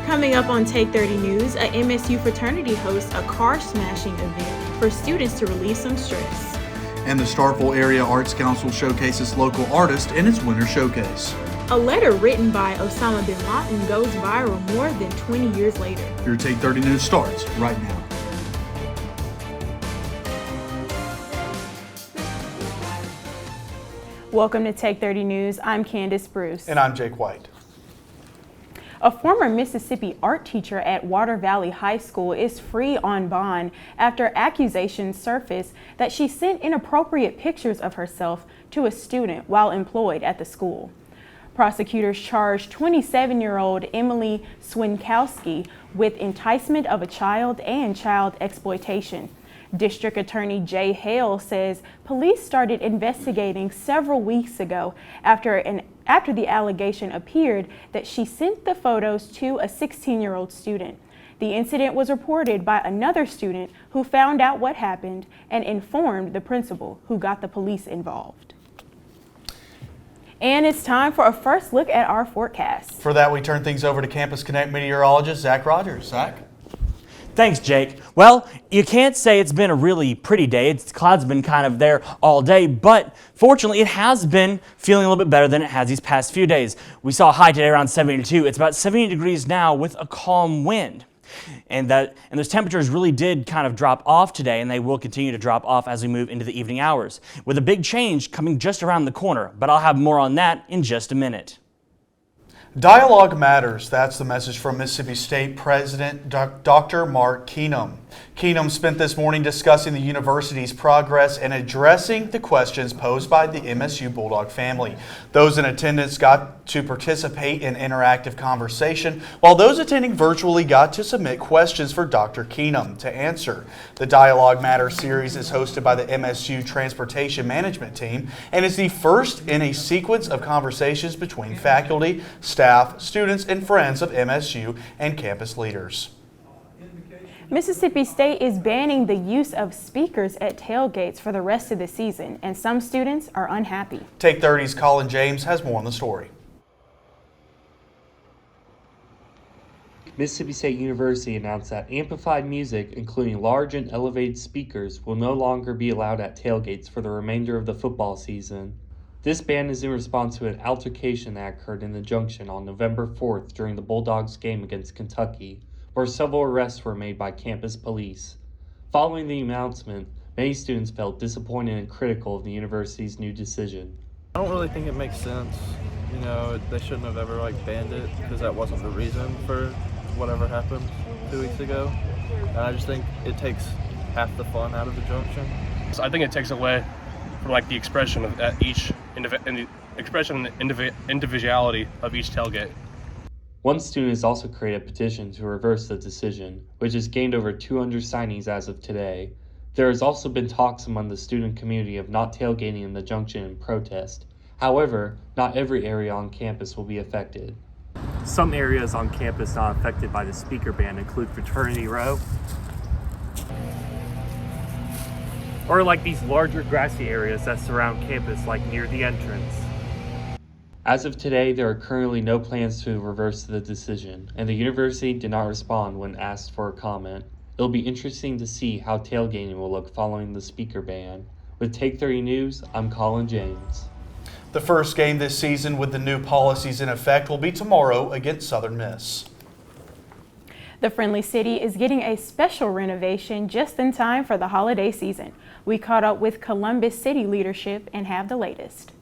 Coming up on Take 30 News, a MSU fraternity hosts a car smashing event for students to relieve some stress. And the Starkville Area Arts Council showcases local artists in its winter showcase. A letter written by Osama bin Laden goes viral more than 20 years later. Your Take 30 News starts right now. Welcome to Take 30 News. I'm Candice Bruce. And I'm Jake White. A former Mississippi art teacher at Water Valley High School is free on bond after accusations surfaced that she sent inappropriate pictures of herself to a student while employed at the school. Prosecutors charged 27-year-old Emily Swinkowski with enticement of a child and child exploitation. District Attorney Jay Hale says police started investigating several weeks ago after the allegation appeared that she sent the photos to a 16-year-old student. The incident was reported by another student who found out what happened and informed the principal, who got the police involved. And it's time for a first look at our forecast. For that, we turn things over to Campus Connect meteorologist Zack Rogers. Zack? Thanks, Jake. Well, you can't say it's been a really pretty day. The clouds have been kind of there all day, but fortunately it has been feeling a little bit better than it has these past few days. We saw a high today around 72. It's about 70 degrees now with a calm wind. And those temperatures really did kind of drop off today, and they will continue to drop off as we move into the evening hours, with a big change coming just around the corner. But I'll have more on that in just a minute. Dialogue matters. That's the message from Mississippi State President Dr. Mark Keenum. Keenum spent this morning discussing the university's progress and addressing the questions posed by the MSU Bulldog family. Those in attendance got to participate in interactive conversation, while those attending virtually got to submit questions for Dr. Keenum to answer. The Dialogue Matters series is hosted by the MSU Transportation Management Team and is the first in a sequence of conversations between faculty, staff, students, and friends of MSU and campus leaders. Mississippi State is banning the use of speakers at tailgates for the rest of the season, and some students are unhappy. Take 30's Colin James has more on the story. Mississippi State University announced that amplified music, including large and elevated speakers, will no longer be allowed at tailgates for the remainder of the football season. This ban is in response to an altercation that occurred in the Junction on November 4th during the Bulldogs game against Kentucky, where several arrests were made by campus police. Following the announcement, many students felt disappointed and critical of the university's new decision. I don't really think it makes sense. You know, they shouldn't have ever banned it, because that wasn't the reason for whatever happened 2 weeks ago. And I just think it takes half the fun out of the Junction. So I think it takes away from the expression of each individuality of each tailgate. One student has also created a petition to reverse the decision, which has gained over 200 signings as of today. There has also been talks among the student community of not tailgating in the Junction in protest. However, not every area on campus will be affected. Some areas on campus not affected by the speaker ban include Fraternity Row, or these larger grassy areas that surround campus, near the entrance. As of today, there are currently no plans to reverse the decision, and the university did not respond when asked for a comment. It'll be interesting to see how tailgating will look following the speaker ban. With Take 30 News, I'm Colin James. The first game this season with the new policies in effect will be tomorrow against Southern Miss. The Friendly City is getting a special renovation just in time for the holiday season. We caught up with Columbus City leadership and have the latest.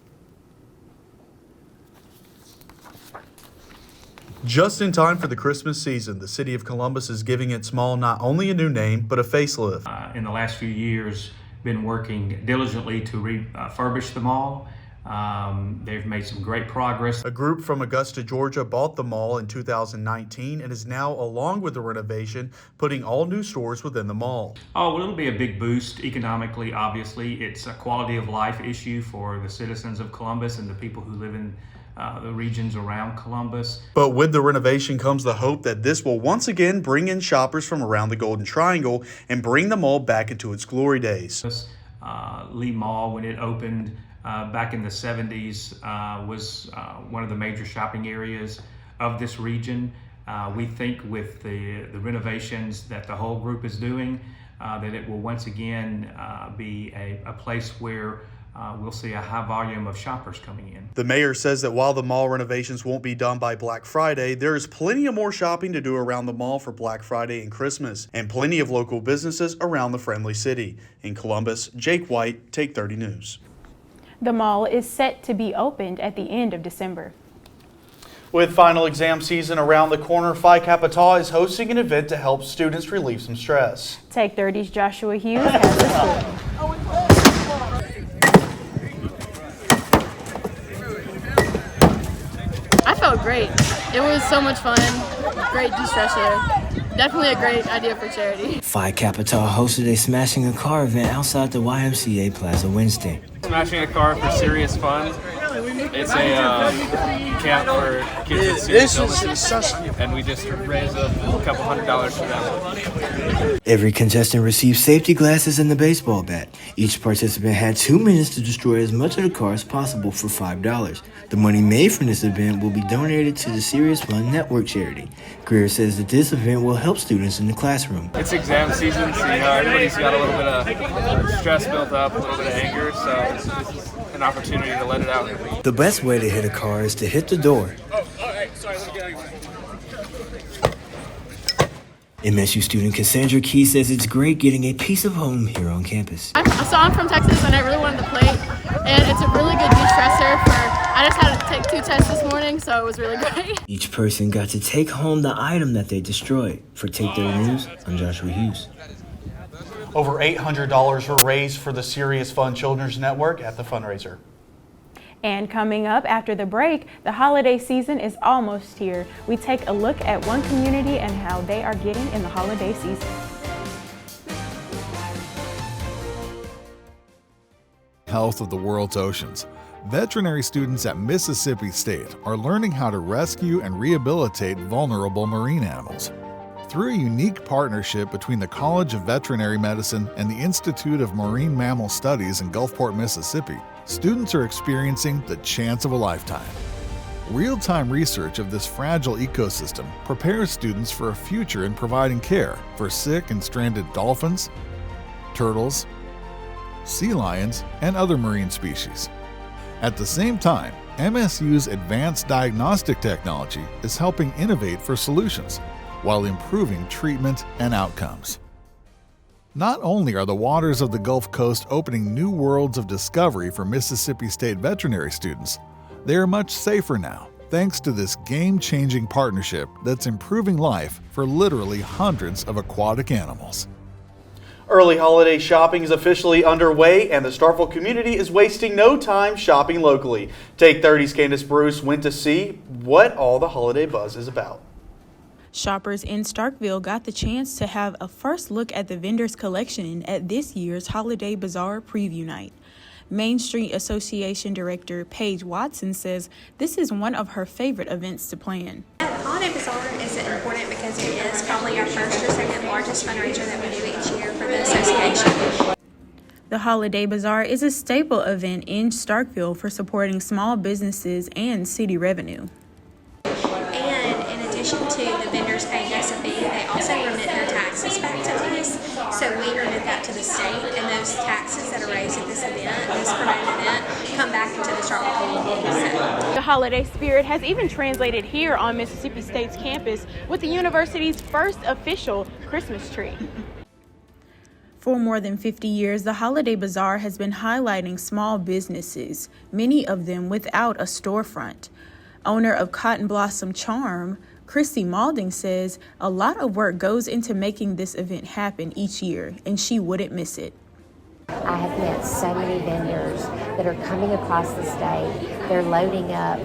Just in time for the Christmas season, the city of Columbus is giving its mall not only a new name, but a facelift. In the last few years, been working diligently to refurbish the mall. They've made some great progress. A group from Augusta, Georgia bought the mall in 2019 and is now, along with the renovation, putting all new stores within the mall. Oh, well, it'll be a big boost economically, obviously. It's a quality of life issue for the citizens of Columbus and the people who live in the regions around Columbus. But with the renovation comes the hope that this will once again bring in shoppers from around the Golden Triangle and bring the mall back into its glory days. Lee Mall, when it opened back in the 70s, was one of the major shopping areas of this region. We think with the renovations that the whole group is doing, that it will once again be a place where we'll see a high volume of shoppers coming in. The mayor says that while the mall renovations won't be done by Black Friday, there is plenty of more shopping to do around the mall for Black Friday and Christmas, and plenty of local businesses around the friendly city. In Columbus, Jake White, Take 30 News. The mall is set to be opened at the end of December. With final exam season around the corner, Phi Kappa Tau is hosting an event to help students relieve some stress. Take 30's Joshua Hughes has the story. I felt great. It was so much fun. Great de-stressor. Definitely a great idea for charity. Phi Kappa Tau hosted a Smashing a Car event outside the YMCA Plaza Wednesday. Smashing a car for serious fun. It's a camp for kids with serious illnesses, and we just raise a couple $100 for them. Every contestant received safety glasses and the baseball bat. Each participant had 2 minutes to destroy as much of the car as possible for $5. The money made from this event will be donated to the Serious Fun Network charity. Greer says that this event will help students in the classroom. It's exam season, so everybody's got a little bit of stress built up, a little bit of anger, so this is an opportunity to let it out. The best way to hit a car is to hit the door. MSU student Cassandra Key says it's great getting a piece of home here on campus. I'm from Texas and I really wanted to play, and it's a really good de-stressor I just had to take 2 tests this morning, so it was really great. Each person got to take home the item that they destroyed. For Take 30 News, I'm Joshua Hughes. Over $800 were raised for the Serious Fun Children's Network at the fundraiser. And coming up after the break, the holiday season is almost here. We take a look at one community and how they are getting in the holiday season. Health of the world's oceans. Veterinary students at Mississippi State are learning how to rescue and rehabilitate vulnerable marine animals. Through a unique partnership between the College of Veterinary Medicine and the Institute of Marine Mammal Studies in Gulfport, Mississippi, students are experiencing the chance of a lifetime. Real-time research of this fragile ecosystem prepares students for a future in providing care for sick and stranded dolphins, turtles, sea lions, and other marine species. At the same time, MSU's advanced diagnostic technology is helping innovate for solutions while improving treatment and outcomes. Not only are the waters of the Gulf Coast opening new worlds of discovery for Mississippi State veterinary students, they are much safer now, thanks to this game-changing partnership that's improving life for literally hundreds of aquatic animals. Early holiday shopping is officially underway, and the Starkville community is wasting no time shopping locally. Take 30's Candice Bruce went to see what all the holiday buzz is about. Shoppers in Starkville got the chance to have a first look at the vendors' collection at this year's Holiday Bazaar Preview Night. Main Street Association Director Paige Watson says this is one of her favorite events to plan. The Holiday Bazaar is important because it is probably our first or second largest fundraiser that we do each year for the association. The Holiday Bazaar is a staple event in Starkville for supporting small businesses and city revenue. And in addition to the vendors paying us a fee, they also remit their taxes back to us. So we remit that to the state, and those taxes that are raised at this event, this promoted event, come back into the Starkville community. The holiday spirit has even translated here on Mississippi State's campus with the university's first official Christmas tree. For more than 50 years, the Holiday Bazaar has been highlighting small businesses, many of them without a storefront. Owner of Cotton Blossom Charm, Christy Maulding says a lot of work goes into making this event happen each year, and she wouldn't miss it. I have met so many vendors that are coming across the state. They're loading up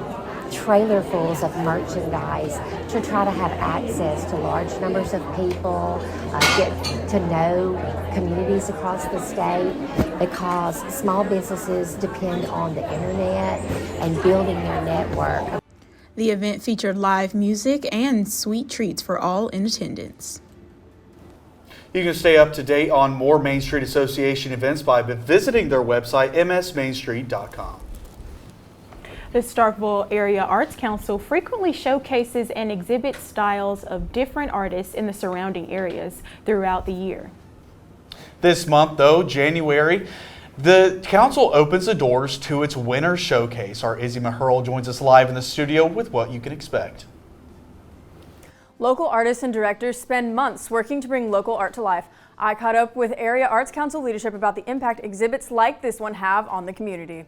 trailerfuls of merchandise to try to have access to large numbers of people, get to know communities across the state, because small businesses depend on the internet and building their network. The event featured live music and sweet treats for all in attendance. You can stay up to date on more Main Street Association events by visiting their website, msmainstreet.com. The Starkville Area Arts Council frequently showcases and exhibits styles of different artists in the surrounding areas throughout the year. This month, though, January, the council opens the doors to its winter showcase. Our Izzy Mecherle joins us live in the studio with what you can expect. Local artists and directors spend months working to bring local art to life. I caught up with Area Arts Council leadership about the impact exhibits like this one have on the community.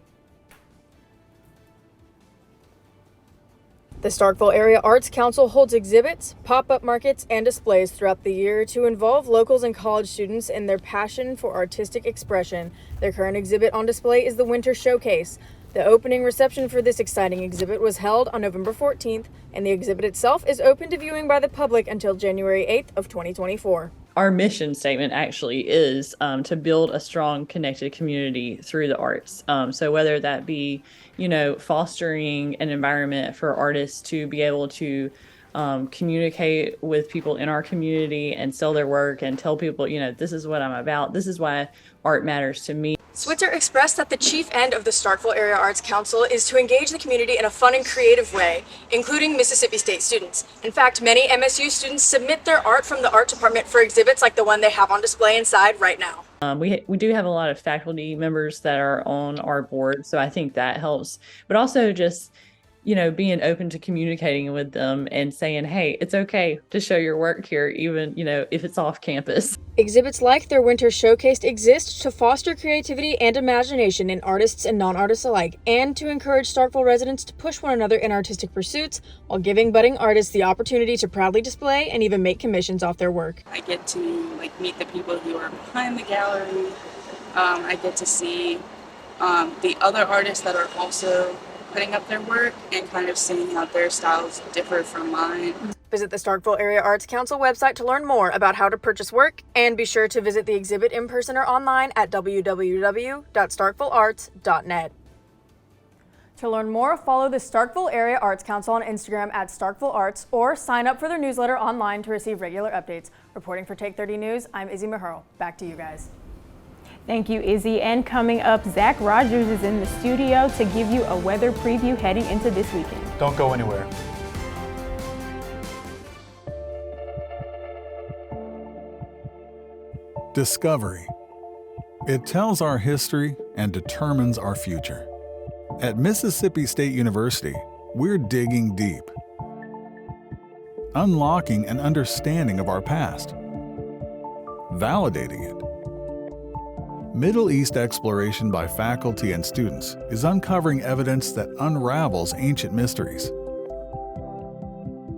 The Starkville Area Arts Council holds exhibits, pop-up markets, and displays throughout the year to involve locals and college students in their passion for artistic expression. Their current exhibit on display is the Winter Showcase. The opening reception for this exciting exhibit was held on November 14th, and the exhibit itself is open to viewing by the public until January 8th of 2024. Our mission statement actually is to build a strong, connected community through the arts. So whether that be, fostering an environment for artists to be able to communicate with people in our community and sell their work and tell people, this is what I'm about. This is why art matters to me. Switzer expressed that the chief end of the Starkville Area Arts Council is to engage the community in a fun and creative way, including Mississippi State students. In fact, many MSU students submit their art from the art department for exhibits like the one they have on display inside right now. We do have a lot of faculty members that are on our board, so I think that helps. But also just, being open to communicating with them and saying, hey, it's okay to show your work here, even, if it's off campus. Exhibits like their Winter Showcase exist to foster creativity and imagination in artists and non-artists alike, and to encourage Starkville residents to push one another in artistic pursuits while giving budding artists the opportunity to proudly display and even make commissions off their work. I get to meet the people who are behind the gallery. I get to see the other artists that are also putting up their work and kind of seeing how their styles differ from mine. Visit the Starkville Area Arts Council website to learn more about how to purchase work, and be sure to visit the exhibit in person or online at www.starkvillearts.net. To learn more, follow the Starkville Area Arts Council on Instagram at Starkville Arts, or sign up for their newsletter online to receive regular updates. Reporting for Take 30 News, I'm Izzy Mecherle. Back to you guys. Thank you, Izzy. And coming up, Zack Rogers is in the studio to give you a weather preview heading into this weekend. Don't go anywhere. Discovery. It tells our history and determines our future. At Mississippi State University, we're digging deep, unlocking an understanding of our past, validating it. Middle East exploration by faculty and students is uncovering evidence that unravels ancient mysteries.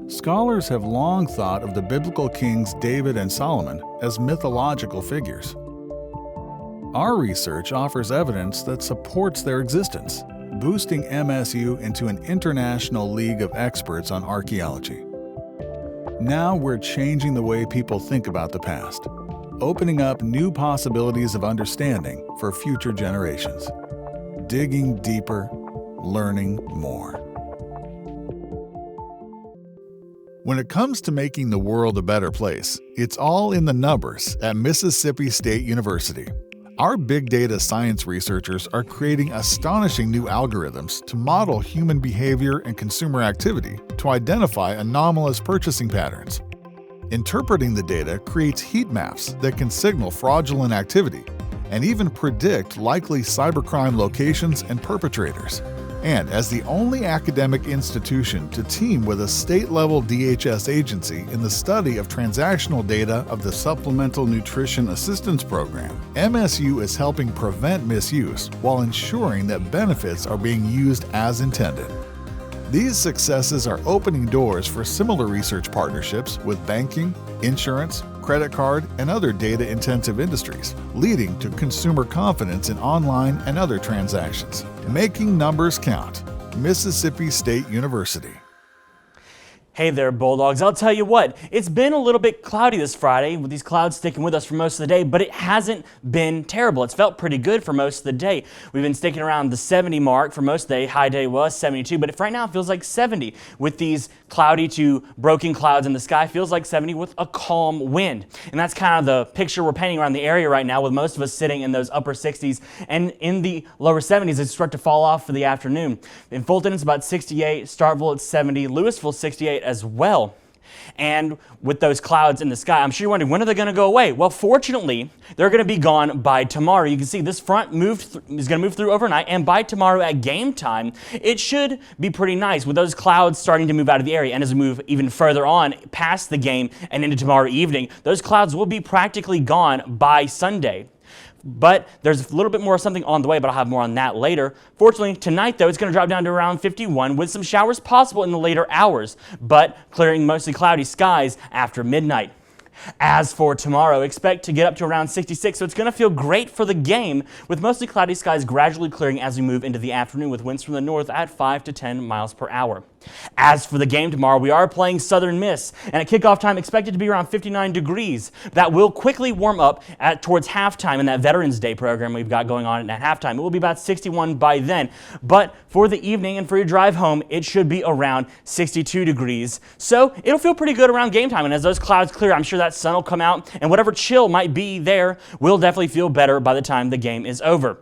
Scholars have long thought of the biblical kings David and Solomon as mythological figures. Our research offers evidence that supports their existence, boosting MSU into an international league of experts on archaeology. Now we're changing the way people think about the past, opening up new possibilities of understanding for future generations. Digging deeper, learning more. When it comes to making the world a better place, it's all in the numbers at Mississippi State University. Our big data science researchers are creating astonishing new algorithms to model human behavior and consumer activity to identify anomalous purchasing patterns. Interpreting the data creates heat maps that can signal fraudulent activity and even predict likely cybercrime locations and perpetrators. And as the only academic institution to team with a state-level DHS agency in the study of transactional data of the Supplemental Nutrition Assistance Program, MSU is helping prevent misuse while ensuring that benefits are being used as intended. These successes are opening doors for similar research partnerships with banking, insurance, credit card, and other data-intensive industries, leading to consumer confidence in online and other transactions. Making numbers count. Mississippi State University. Hey there, Bulldogs. I'll tell you what, it's been a little bit cloudy this Friday with these clouds sticking with us for most of the day, but it hasn't been terrible. It's felt pretty good for most of the day. We've been sticking around the 70 mark for most of the day. High day was 72, but right now it feels like 70 with these cloudy to broken clouds in the sky. Feels like 70 with a calm wind. And that's kind of the picture we're painting around the area right now, with most of us sitting in those upper 60s and in the lower 70s. It's start to fall off for the afternoon. In Fulton, it's about 68. Starkville, it's 70. Louisville, 68 as well. And with those clouds in the sky, I'm sure you're wondering, when are they going to go away? Well, fortunately, they're going to be gone by tomorrow. You can see this front is going to move through overnight, and by tomorrow at game time, it should be pretty nice with those clouds starting to move out of the area. And as we move even further on past the game and into tomorrow evening, those clouds will be practically gone by Sunday. But there's a little bit more something on the way, but I'll have more on that later. Fortunately, tonight, though, it's going to drop down to around 51 with some showers possible in the later hours, but clearing mostly cloudy skies after midnight. As for tomorrow, expect to get up to around 66, so it's going to feel great for the game, with mostly cloudy skies gradually clearing as we move into the afternoon with winds from the north at 5 to 10 miles per hour. As for the game tomorrow, we are playing Southern Miss, and at kickoff time expected to be around 59 degrees. That will quickly warm up towards halftime in that Veterans Day program we've got going on at halftime. It will be about 61 by then, but for the evening and for your drive home, it should be around 62 degrees. So it'll feel pretty good around game time, and as those clouds clear, I'm sure that sun will come out, and whatever chill might be there will definitely feel better by the time the game is over.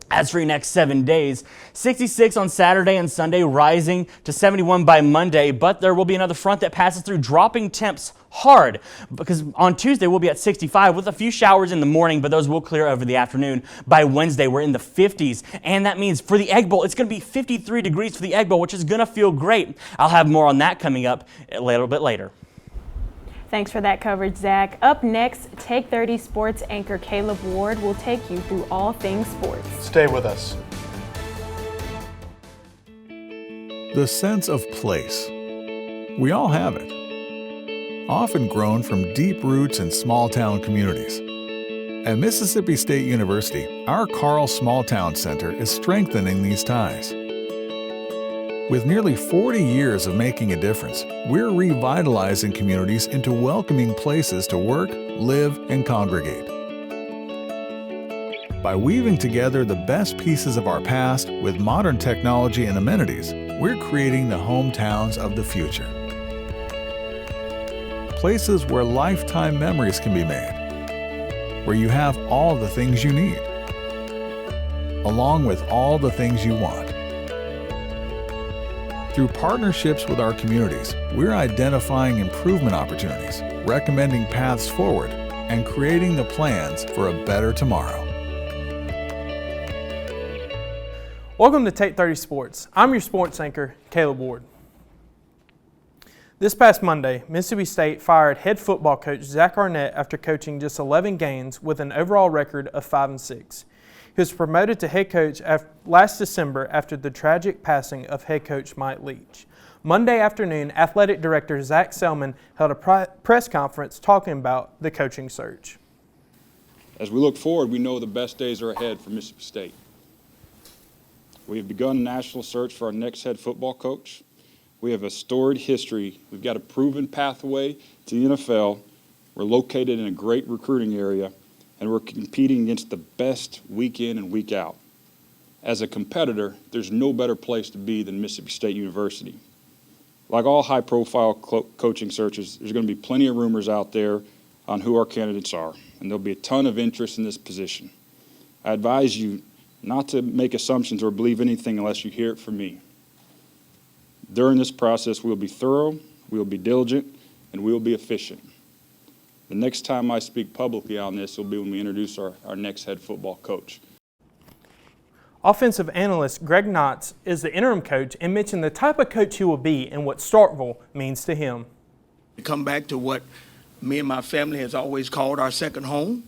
As for your next 7 days, 66 on Saturday and Sunday, rising to 71 by Monday, but there will be another front that passes through, dropping temps hard, because on Tuesday we'll be at 65 with a few showers in the morning, but those will clear over the afternoon. By Wednesday, we're in the 50s, and that means for the Egg Bowl, it's going to be 53 degrees for the Egg Bowl, which is going to feel great. I'll have more on that coming up a little bit later. Thanks for that coverage, Zach. Up next, Take 30 sports anchor Caleb Ward will take you through all things sports. Stay with us. The sense of place. We all have it. Often grown from deep roots in small-town communities. At Mississippi State University, our Carl Small Town Center is strengthening these ties. With nearly 40 years of making a difference, we're revitalizing communities into welcoming places to work, live, and congregate. By weaving together the best pieces of our past with modern technology and amenities, we're creating the hometowns of the future. Places where lifetime memories can be made, where you have all the things you need, along with all the things you want. Through partnerships with our communities, we're identifying improvement opportunities, recommending paths forward, and creating the plans for a better tomorrow. Welcome to Take 30 Sports. I'm your sports anchor, Caleb Ward. This past Monday, Mississippi State fired head football coach Zack after coaching just 11 games with an overall record of 5-6. He was promoted to head coach last December after the tragic passing of head coach Mike Leach. Monday afternoon, athletic director Zack Selman held a press conference talking about the coaching search. As we look forward, we know the best days are ahead for Mississippi State. We have begun a national search for our next head football coach. We have a storied history. We've got a proven pathway to the NFL. We're located in a great recruiting area, and we're competing against the best week in and week out. As a competitor, there's no better place to be than Mississippi State University. Like all high-profile coaching searches, there's going to be plenty of rumors out there on who our candidates are, and there'll be a ton of interest in this position. I advise you not to make assumptions or believe anything unless you hear it from me. During this process, we'll be thorough, we'll be diligent, and we'll be efficient. The next time I speak publicly on this will be when we introduce our next head football coach. Offensive analyst Greg Knotts is the interim coach and mentioned the type of coach he will be and what Starkville means to him. To come back to what me and my family has always called our second home.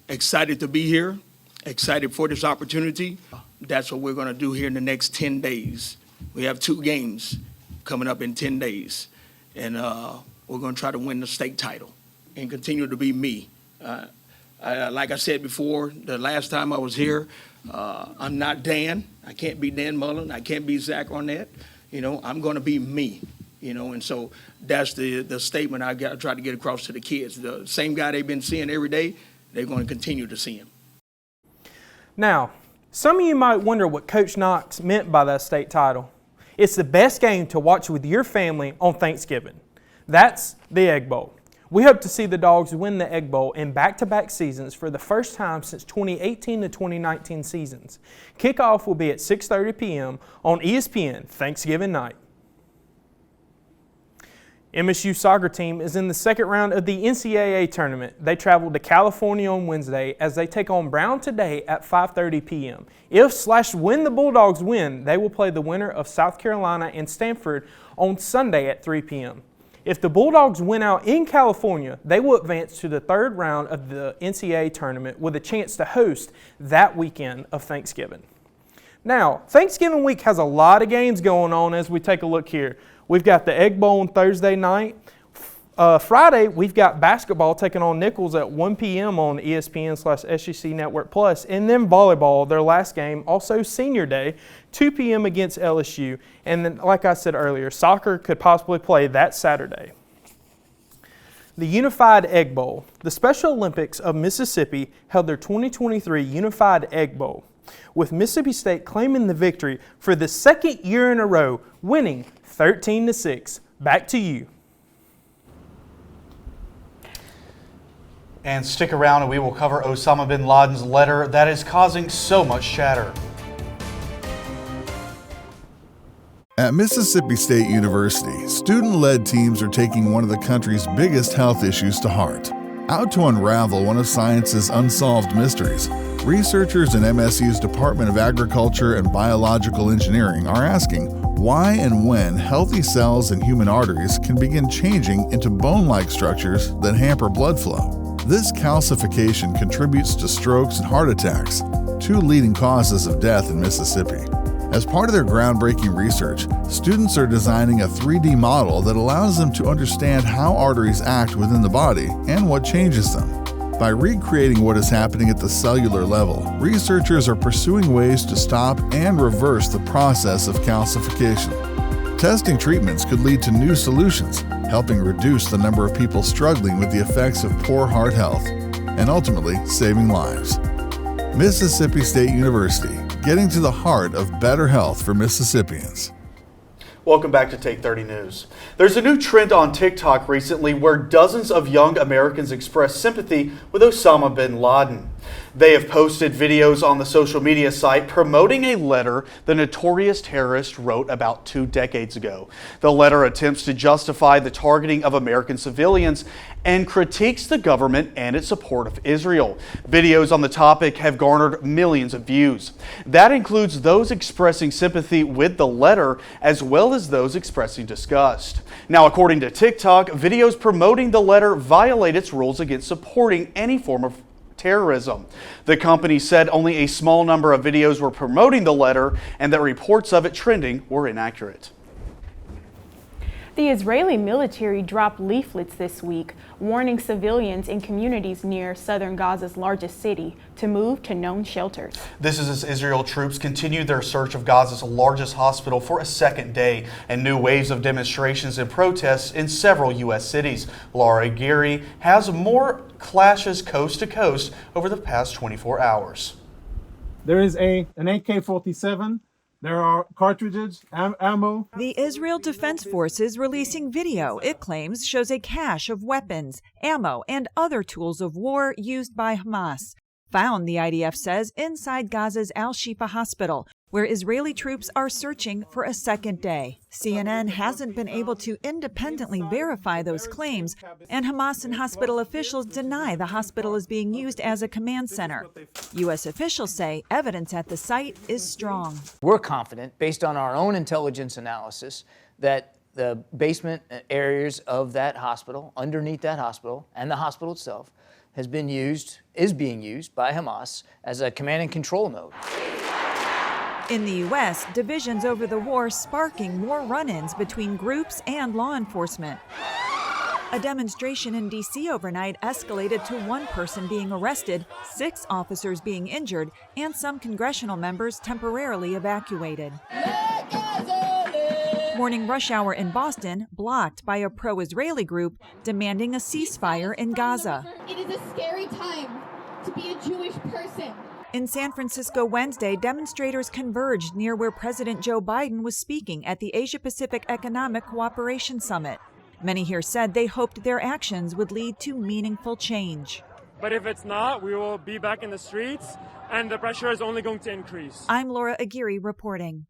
Excited to be here, excited for this opportunity. That's what we're going to do here in the next 10 days. We have 2 games coming up in 10 days, and we're going to try to win the state title and continue to be me. Like I said before, the last time I was here, I'm not Dan. I can't be Dan Mullen. I can't be Zach Arnett. I'm going to be me. And so that's the statement I try to get across to the kids. The same guy they've been seeing every day, they're going to continue to see him. Now, some of you might wonder what Coach Knox meant by that state title. It's the best game to watch with your family on Thanksgiving. That's the Egg Bowl. We hope to see the Dogs win the Egg Bowl in back-to-back seasons for the first time since 2018 to 2019 seasons. Kickoff will be at 6:30 p.m. on ESPN Thanksgiving night. MSU soccer team is in the second round of the NCAA tournament. They travel to California on Wednesday as they take on Brown today at 5:30 p.m. If/when the Bulldogs win, they will play the winner of South Carolina and Stanford on Sunday at 3 p.m. If the Bulldogs win out in California, they will advance to the third round of the NCAA tournament with a chance to host that weekend of Thanksgiving. Now, Thanksgiving week has a lot of games going on as we take a look here. We've got the Egg Bowl on Thursday night. Friday, we've got basketball taking on Nichols at 1 p.m. on ESPN/SEC Network Plus. And then volleyball, their last game, also Senior Day, 2 p.m. against LSU. And then, like I said earlier, soccer could possibly play that Saturday. The Unified Egg Bowl. The Special Olympics of Mississippi held their 2023 Unified Egg Bowl, with Mississippi State claiming the victory for the second year in a row, winning 13-6. Back to you. And stick around and we will cover Osama bin Laden's letter that is causing so much chatter. At Mississippi State University, student-led teams are taking one of the country's biggest health issues to heart. Out to unravel one of science's unsolved mysteries, researchers in MSU's Department of Agriculture and Biological Engineering are asking why and when healthy cells in human arteries can begin changing into bone-like structures that hamper blood flow. This calcification contributes to strokes and heart attacks, two leading causes of death in Mississippi. As part of their groundbreaking research, students are designing a 3D model that allows them to understand how arteries act within the body and what changes them. By recreating what is happening at the cellular level, researchers are pursuing ways to stop and reverse the process of calcification. Testing treatments could lead to new solutions, helping reduce the number of people struggling with the effects of poor heart health, and ultimately saving lives. Mississippi State University, getting to the heart of better health for Mississippians. Welcome back to Take 30 News. There's a new trend on TikTok recently where dozens of young Americans express sympathy with Osama bin Laden. They have posted videos on the social media site promoting a letter the notorious terrorist wrote about 2 decades ago. The letter attempts to justify the targeting of American civilians and critiques the government and its support of Israel. Videos on the topic have garnered millions of views. That includes those expressing sympathy with the letter as well as those expressing disgust. Now, according to TikTok, videos promoting the letter violate its rules against supporting any form of terrorism. The company said only a small number of videos were promoting the letter and that reports of it trending were inaccurate. The Israeli military dropped leaflets this week warning civilians in communities near southern Gaza's largest city to move to known shelters. This is as Israel troops continue their search of Gaza's largest hospital for a second day, and new waves of demonstrations and protests in several U.S. cities. Laura Geary has more clashes coast to coast over the past 24 hours. There is an AK-47. There are cartridges, ammo. The Israel Defense Forces releasing video it claims shows a cache of weapons, ammo, and other tools of war used by Hamas. Found, the IDF says, inside Gaza's Al-Shifa hospital, where Israeli troops are searching for a second day. CNN hasn't been able to independently verify those claims, and Hamas and hospital officials deny the hospital is being used as a command center. U.S. officials say evidence at the site is strong. We're confident, based on our own intelligence analysis, that the basement areas of that hospital, underneath that hospital, and the hospital itself, is being used by Hamas as a command and control node. In the U.S., divisions over the war sparking more run-ins between groups and law enforcement. A demonstration in D.C. overnight escalated to one person being arrested, 6 officers being injured, and some congressional members temporarily evacuated. Morning rush hour in Boston blocked by a pro-Israeli group demanding a ceasefire in Gaza. It is a scary time to be a Jewish person. In San Francisco Wednesday, demonstrators converged near where President Joe Biden was speaking at the Asia-Pacific Economic Cooperation Summit. Many here said they hoped their actions would lead to meaningful change. But if it's not, we will be back in the streets, and the pressure is only going to increase. I'm Laura Aguirre reporting.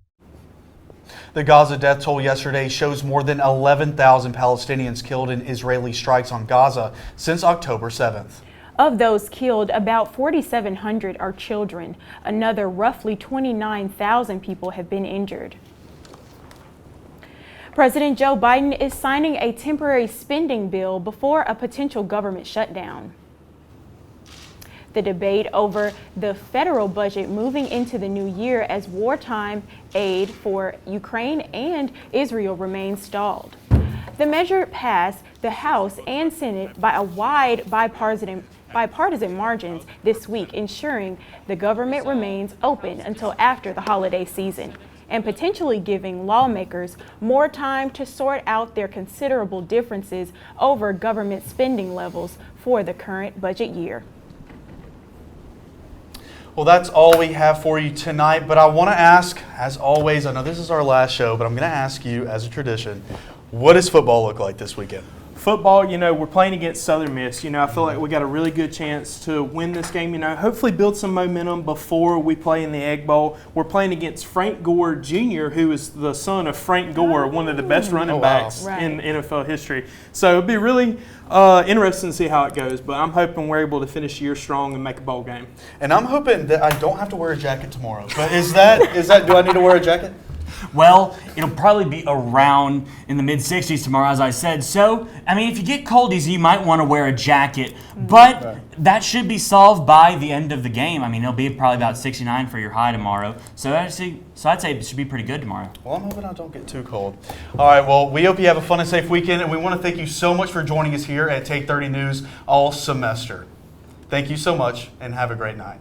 The Gaza death toll yesterday shows more than 11,000 Palestinians killed in Israeli strikes on Gaza since October 7th. Of those killed, about 4,700 are children. Another roughly 29,000 people have been injured. President Joe Biden is signing a temporary spending bill before a potential government shutdown. The debate over the federal budget moving into the new year as wartime aid for Ukraine and Israel remains stalled. The measure passed the House and Senate by a wide bipartisan margins this week, ensuring the government remains open until after the holiday season and potentially giving lawmakers more time to sort out their considerable differences over government spending levels for the current budget year. Well, that's all we have for you tonight, but I want to ask, as always, I know this is our last show, but I'm going to ask you, as a tradition, what does football look like this weekend? Football, we're playing against Southern Miss. I feel like we got a really good chance to win this game. Hopefully build some momentum before we play in the Egg Bowl. We're playing against Frank Gore Jr., who is the son of Frank Gore, one of the best running backs in NFL history. So it'll be really interesting to see how it goes. But I'm hoping we're able to finish the year strong and make a bowl game. And I'm hoping that I don't have to wear a jacket tomorrow. But is that do I need to wear a jacket? Well, it'll probably be around in the mid-60s tomorrow, as I said. So, if you get cold, Izzy, you might want to wear a jacket. But that should be solved by the end of the game. It'll be probably about 69 for your high tomorrow. So I'd say it should be pretty good tomorrow. Well, I'm hoping I don't get too cold. All right, well, we hope you have a fun and safe weekend, and we want to thank you so much for joining us here at Take 30 News all semester. Thank you so much, and have a great night.